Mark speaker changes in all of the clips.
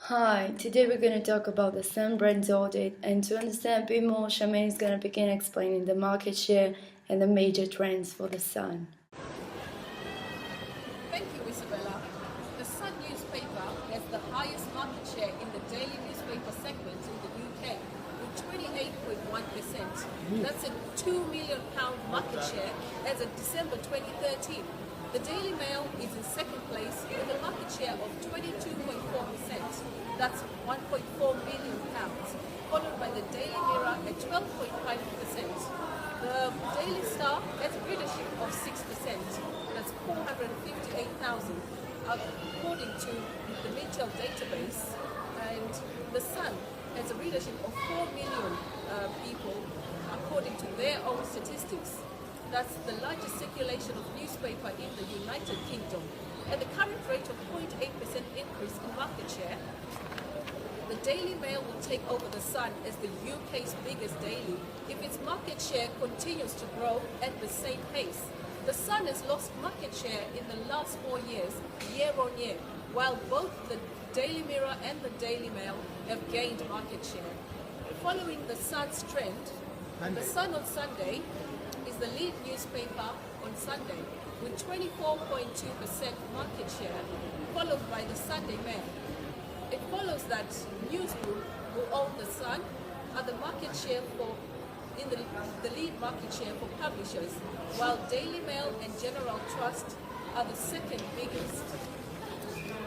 Speaker 1: Hi, today we're going to talk about the Sun Brands audit, and to understand a bit more, Charmaine is going to begin explaining the market share and the major trends for the Sun.
Speaker 2: Thank you, Isabella. The Sun newspaper has the highest market share in the daily newspaper segment in the UK, with 28.1%. That's a £2 million market share as of December 2013. The Daily Mail is in second place with a market share of 22.4%. That's £1.4 million, followed by the Daily Mirror at 12.5%. The Daily Star has a readership of 6%. That's 458,000, according to the Mintel database. And the Sun has a readership of 4 million people, according to their own statistics. That's the largest circulation of newspaper in the United Kingdom. At the current rate of 0.8% increase in market share, the Daily Mail will take over the Sun as the UK's biggest daily if its market share continues to grow at the same pace. The Sun has lost market share in the last 4 years, year on year, while both the Daily Mirror and the Daily Mail have gained market share. Following the Sun's trend, the Sun on Sunday is the lead newspaper on Sunday with 24.2% market share, followed by the Sunday Mail. It follows that News Group, who own the Sun, are the market share the lead market share for publishers, while Daily Mail and General Trust are the second biggest.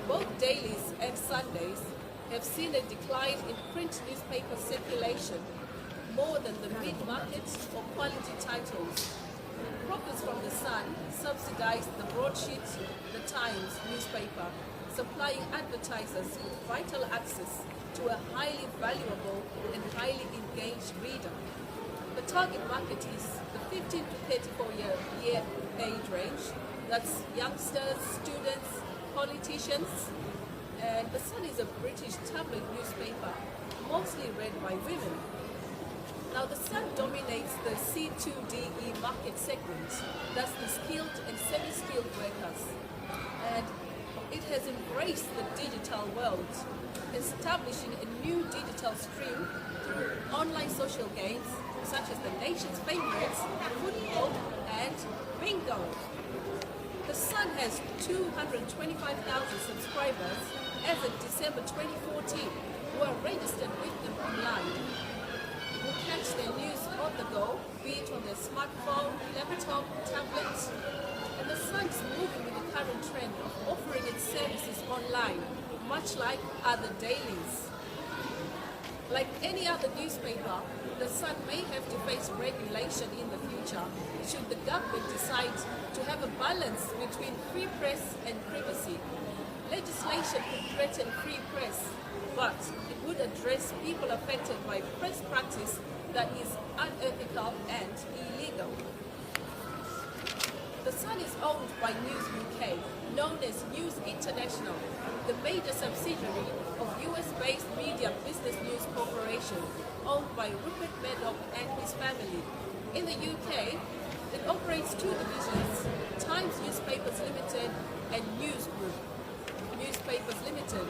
Speaker 2: Both dailies and Sundays have seen a decline in print newspaper circulation, more than the mid-market or quality titles. Profits from the Sun subsidize the broadsheet The Times newspaper, supplying advertisers with vital access to a highly valuable and highly engaged reader. The target market is the 15 to 34-year age range. That's youngsters, students, politicians. And the Sun is a British tabloid newspaper, mostly read by women. Now, the Sun dominates the C2DE market segment, that's the skilled and semi-skilled workers. And it has embraced the digital world, establishing a new digital stream through online social games, such as the nation's favorites, football and bingo. The Sun has 225,000 subscribers as of December 2014 who are registered with them online, who catch their news on the go, be it on their smartphone, laptop, tablet. And the Sun is moving with the current trend of offering its services online, much like other dailies. Like any other newspaper, the Sun may have to face regulation in the future should the government decide to have a balance between free press and privacy. Legislation could threaten free press, but it would address people affected by press practice that is unethical and illegal. The Sun is owned by News UK, known as News International, the major subsidiary of US-based Media Business News Corporation, owned by Rupert Murdoch and his family. In the UK, it operates two divisions, Times Newspapers Limited and News Group Newspapers Limited.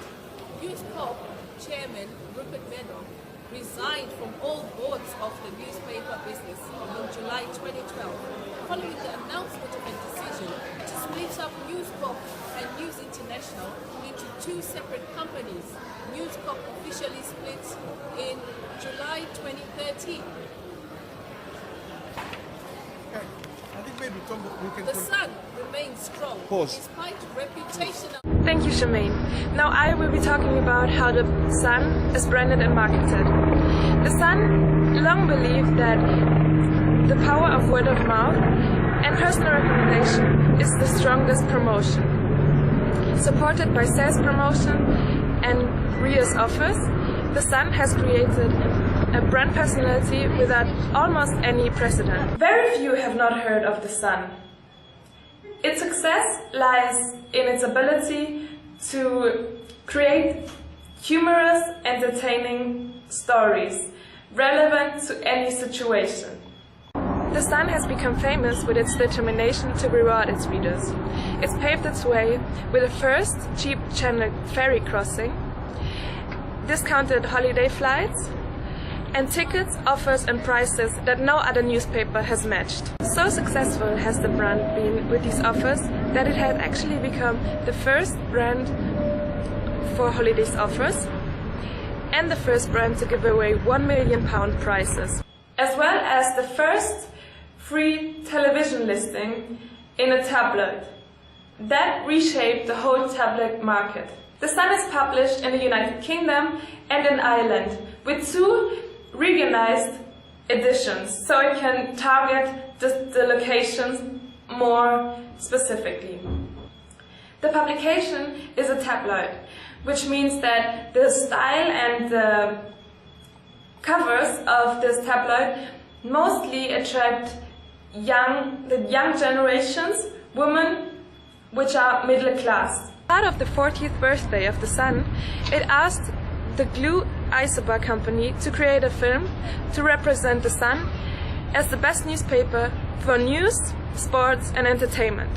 Speaker 2: News Corp chairman Rupert Murdoch resigned from all boards of the newspaper business in July 2012, following the announcement of a decision to split up News Corp and News International into two separate companies. News Corp officially split in July 2013.
Speaker 3: I think maybe Tom, we can.
Speaker 2: The Sun remains strong despite reputational.
Speaker 4: Thank you, Charmaine. Now I will be talking about how the Sun is branded and marketed. The Sun long believed that the power of word of mouth and personal recommendation is the strongest promotion. Supported by sales promotion and reader's offers, the Sun has created a brand personality without almost any precedent. Very few have not heard of the Sun. Its success lies in its ability to create humorous, entertaining stories relevant to any situation. The Sun has become famous with its determination to reward its readers. It's paved its way with the first cheap channel ferry crossing discounted holiday flights, and tickets, offers and prices that no other newspaper has matched. So successful has the brand been with these offers that it has actually become the first brand for holidays offers and the first brand to give away £1 million prizes, as well as the first free television listing in a tabloid. That reshaped the whole tabloid market. The Sun is published in the United Kingdom and in Ireland with 2 regionalized editions, so it can target the locations more specifically. The publication is a tabloid, which means that the style and the covers of this tabloid mostly attract the young generations, women which are middle class. Part of the 40th birthday of the Sun, it asked the Glue Isobar company to create a film to represent the Sun as the best newspaper for news, sports and entertainment.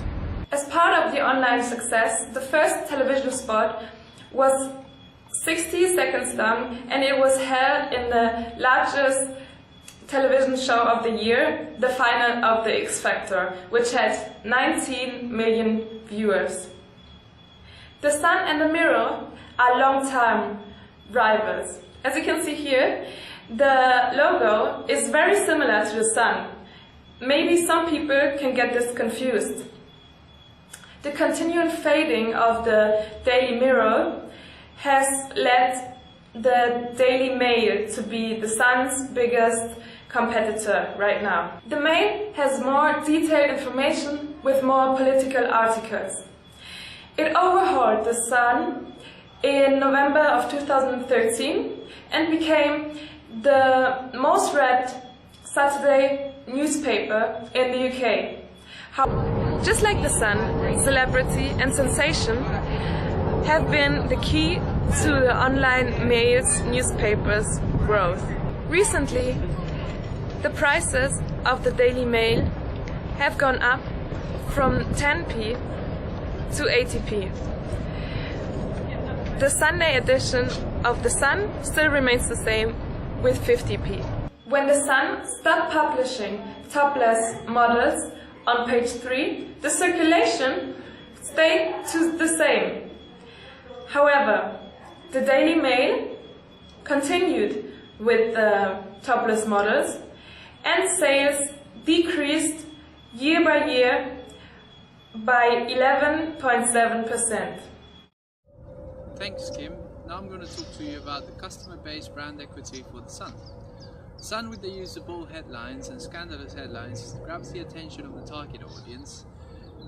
Speaker 4: As part of the online success, the first television spot was 60 seconds long and it was held in the largest television show of the year, the final of the X Factor, which had 19 million viewers. The Sun and the Mirror are long-time rivals. As you can see here, the logo is very similar to the Sun. Maybe some people can get this confused. The continuing fading of the Daily Mirror has led the Daily Mail to be the Sun's biggest competitor right now. The Mail has more detailed information with more political articles. It overhauled the Sun in November of 2013 and became the most read Saturday newspaper in the UK. Just like the Sun, celebrity and sensation have been the key to the online Mail's newspaper's growth. Recently, the prices of the Daily Mail have gone up from 10p to 80p. The Sunday edition of The Sun still remains the same with 50p. When The Sun stopped publishing topless models on page 3, the circulation stayed the same. However, the Daily Mail continued with the topless models and sales decreased year by year by 11.7%.
Speaker 5: Thanks, Kim. Now I'm going to talk to you about the customer-based brand equity for The Sun. Sun, with the use of bold headlines and scandalous headlines, grabs the attention of the target audience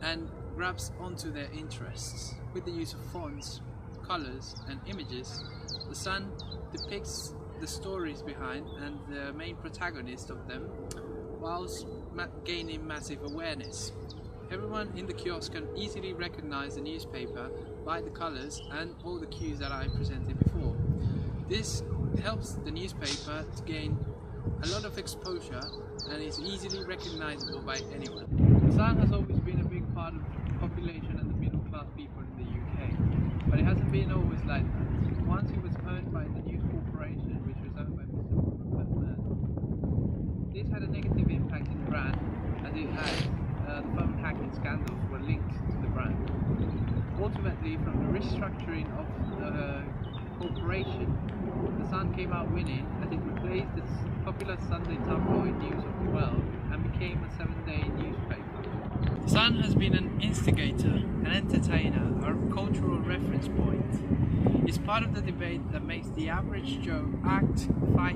Speaker 5: and grabs onto their interests. With the use of fonts, colours and images, The Sun depicts the stories behind and the main protagonist of them, whilst gaining massive awareness. Everyone in the kiosk can easily recognize the newspaper by the colours and all the cues that I presented before. This helps the newspaper to gain a lot of exposure and is easily recognizable by anyone. The Sun has always been a big part of the population and the middle class people in the UK, but it hasn't been always like that. Once it was owned by the News Corporation, which was owned by Mr. Rupert Murdoch. This had a negative impact in the brand, as it had the phone hacking scandals were linked to the brand. Ultimately, from the restructuring of the corporation, The Sun came out winning as it replaced its popular Sunday tabloid News of the World and became a 7-day newspaper. The Sun has been an instigator, an entertainer, a cultural reference point. It's part of the debate that makes the average Joe act, fight,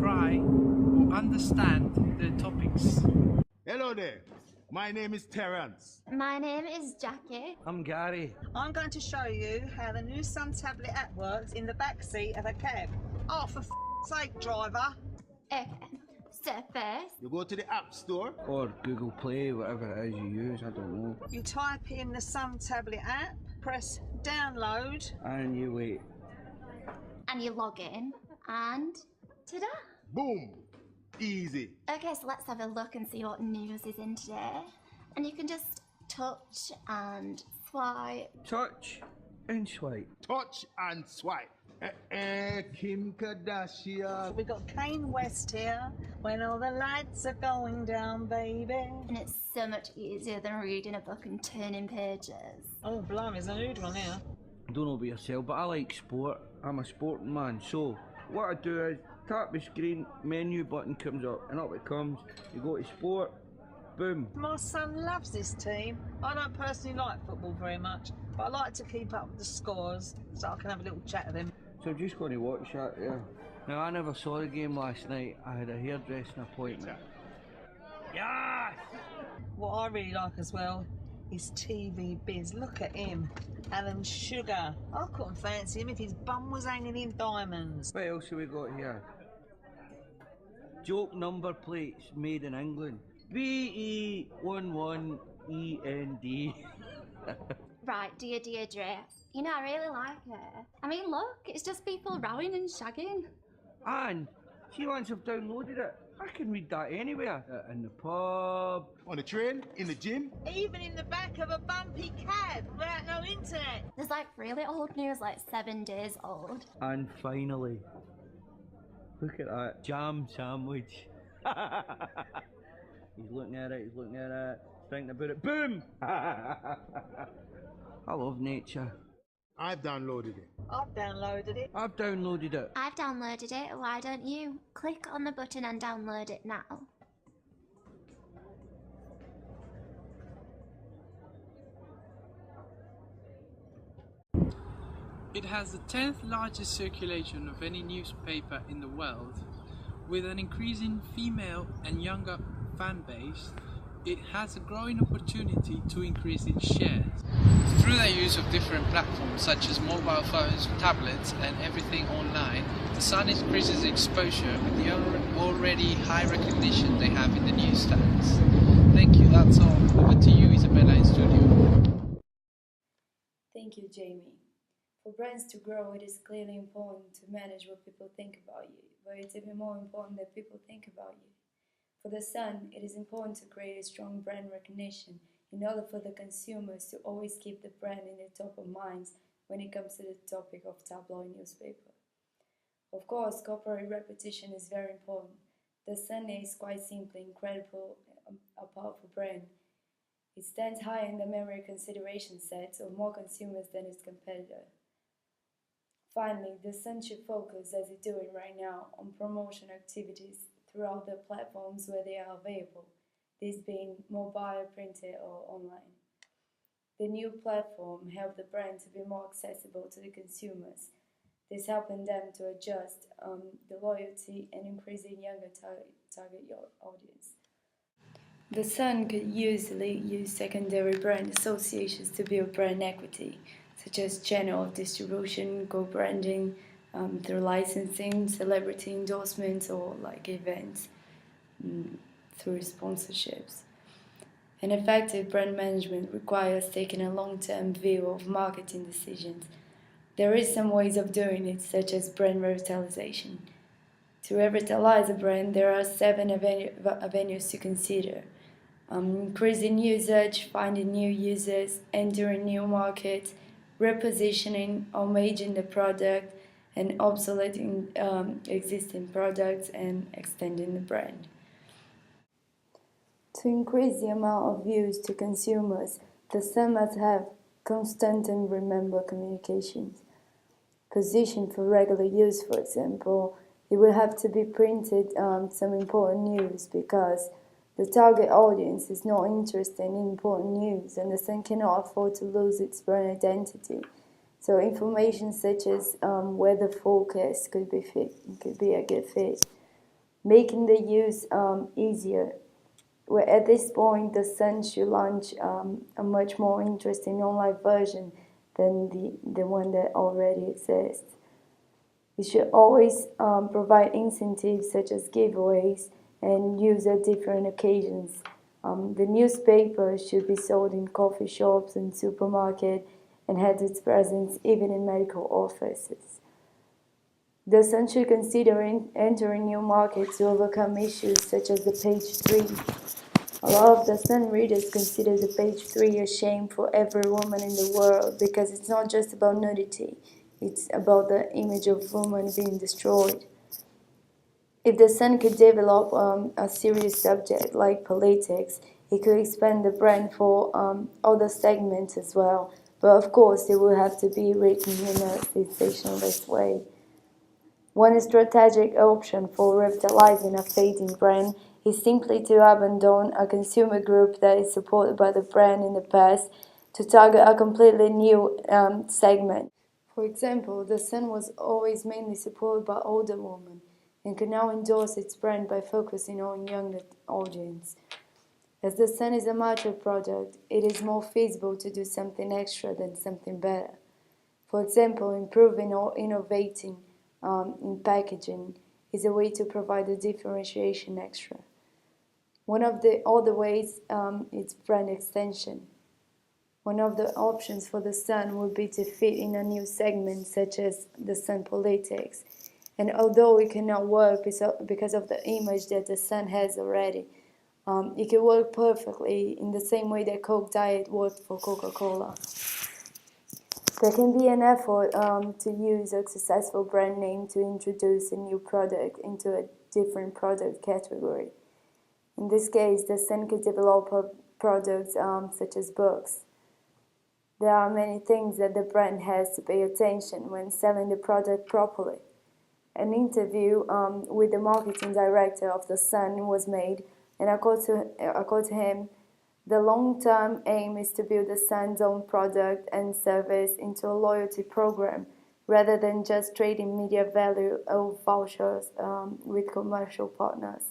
Speaker 5: cry, or understand the topics.
Speaker 3: Hello there. My name is Terence.
Speaker 6: My name is Jackie.
Speaker 7: I'm Gary.
Speaker 8: I'm going to show you how the new Sun tablet app works in the back seat of a cab. Oh, for sake, driver.
Speaker 6: Okay, so first,
Speaker 3: You go to the App Store.
Speaker 7: Or Google Play, whatever it is you use, I don't know.
Speaker 8: You type in the Sun tablet app, press download.
Speaker 7: And you wait.
Speaker 6: and you log in, and ta-da!
Speaker 3: Boom. Easy.
Speaker 6: Okay, so let's have a look and see what news is in today. And you can just touch and swipe.
Speaker 7: Touch and swipe.
Speaker 3: Touch and swipe. Kim Kardashian.
Speaker 8: We've got Kane West here. When all the lights are going down, baby.
Speaker 6: And it's so much easier than reading a book and turning pages.
Speaker 8: Oh, blimey, there's a nude one here.
Speaker 7: I don't know about yourself, but I like sport. I'm a sporting man, so what I do is tap the screen, menu button comes up, and up it comes. You go to sport, boom.
Speaker 8: My son loves this team. I don't personally like football very much, but I like to keep up with the scores so I can have a little chat with him.
Speaker 7: So I'm just going to watch that, yeah. Now, I never saw the game last night. I had a hairdressing appointment. Yes!
Speaker 8: What I really like as well is TV Biz. Look at him. Alan Sugar. I couldn't fancy him if his bum was hanging in diamonds.
Speaker 7: What else have we got here? Joke number plates made in England. VE11END.
Speaker 6: Right, dear Deirdre. You know, I really like her. I mean, look, it's just people rowing and shagging.
Speaker 7: And see, once I've downloaded it, I can read that anywhere. In the pub.
Speaker 3: On the train, in the gym.
Speaker 8: Even in the back of a bumpy cab without no internet.
Speaker 6: There's like really old news, like 7 days old.
Speaker 7: And finally, look at that jam sandwich. He's looking at it, he's looking at it, thinking about it. Boom! I love nature.
Speaker 3: I've downloaded it.
Speaker 8: I've downloaded it.
Speaker 7: I've downloaded it.
Speaker 6: I've downloaded it, why don't you? Click on the button and download it now.
Speaker 5: It has the 10th largest circulation of any newspaper in the world. With an increasing female and younger fan base, it has a growing opportunity to increase its shares. Through their use of different platforms such as mobile phones, tablets and everything online, The Sun increases exposure with the already high recognition they have in the newsstands. Thank you, that's all. Over to you, Isabella, in studio.
Speaker 1: Thank you, Jamie. For brands to grow, it is clearly important to manage what people think about you, but it's even more important that people think about you. For The Sun, it is important to create a strong brand recognition in order for the consumers to always keep the brand in the top of minds when it comes to the topic of tabloid newspaper. Of course, corporate repetition is very important. The Sun is quite simply incredible, a powerful brand. It stands high in the memory consideration set of more consumers than its competitor. Finally, The Sun should focus, as it's doing right now, on promotion activities throughout the platforms where they are available, this being mobile, printed, or online. The new platform helped the brand to be more accessible to the consumers, this helping them to adjust the loyalty and increasing younger target audience. The Sun could easily use secondary brand associations to build brand equity, such as channel of distribution, co-branding, through licensing, celebrity endorsements, or like events, through sponsorships. An effective brand management requires taking a long-term view of marketing decisions. There is some ways of doing it, such as brand revitalization. To revitalize a brand, there are 7 avenues to consider. Increasing usage, finding new users, entering new markets, repositioning or merging the product, and obsoleting existing products and extending the brand. To increase the amount of views to consumers, The Sun must have constant and remember communications. Positioned for regular use, for example, it will have to be printed some important news because the target audience is not interested in important news, and The Sun cannot afford to lose its brand identity. So information such as weather forecast could be a good fit. Making the use easier. Where at this point, The Sun should launch a much more interesting online version than the one that already exists. It should always provide incentives such as giveaways and use at different occasions. The newspaper should be sold in coffee shops and supermarkets and has its presence even in medical offices. The Sun should consider entering new markets to overcome issues such as the page 3. A lot of The Sun readers consider the page 3 a shame for every woman in the world because it's not just about nudity. it's about the image of women being destroyed. If the Sun could develop a serious subject like politics, it could expand the brand for other segments as well. But of course, it will have to be written in a sensationalist way. One strategic option for revitalizing a fading brand is simply to abandon a consumer group that is supported by the brand in the past to target a completely new segment. For example, the Sun was always mainly supported by older women and can now endorse its brand by focusing on younger audience. As the Sun is a mature product, it is more feasible to do something extra than something better. For example, improving or innovating in packaging is a way to provide a differentiation extra. One of the other ways is brand extension. One of the options for the Sun would be to fit in a new segment such as the Sun Politics. And although it cannot work because of the image that the Sun has already, it can work perfectly in the same way that Coke Diet worked for Coca-Cola. There can be an effort to use a successful brand name to introduce a new product into a different product category. In this case, the Sun could develop products such as books. There are many things that the brand has to pay attention when selling the product properly. An interview with the marketing director of the Sun was made, and according to him, the long-term aim is to build the Sun's own product and service into a loyalty program, rather than just trading media value or vouchers with commercial partners.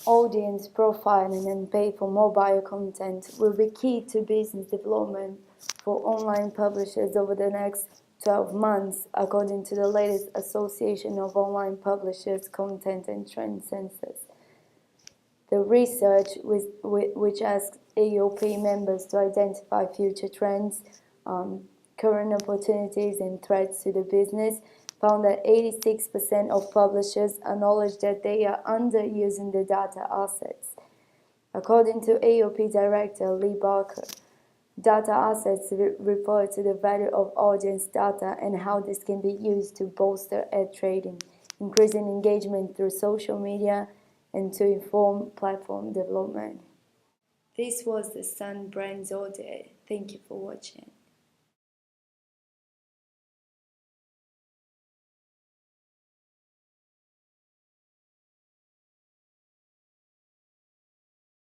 Speaker 1: Audience profiling and pay for mobile content will be key to business development for online publishers over the next 12 months, according to the latest Association of Online Publishers Content and Trend Census. The research, which asks AOP members to identify future trends, current opportunities and threats to the business, found that 86% of publishers acknowledge that they are underusing the data assets. According to AOP Director Lee Barker, data assets refer to the value of audience data and how this can be used to bolster ad trading, increasing engagement through social media, and to inform platform development. This was the Sun Brands Audit. Thank you for watching.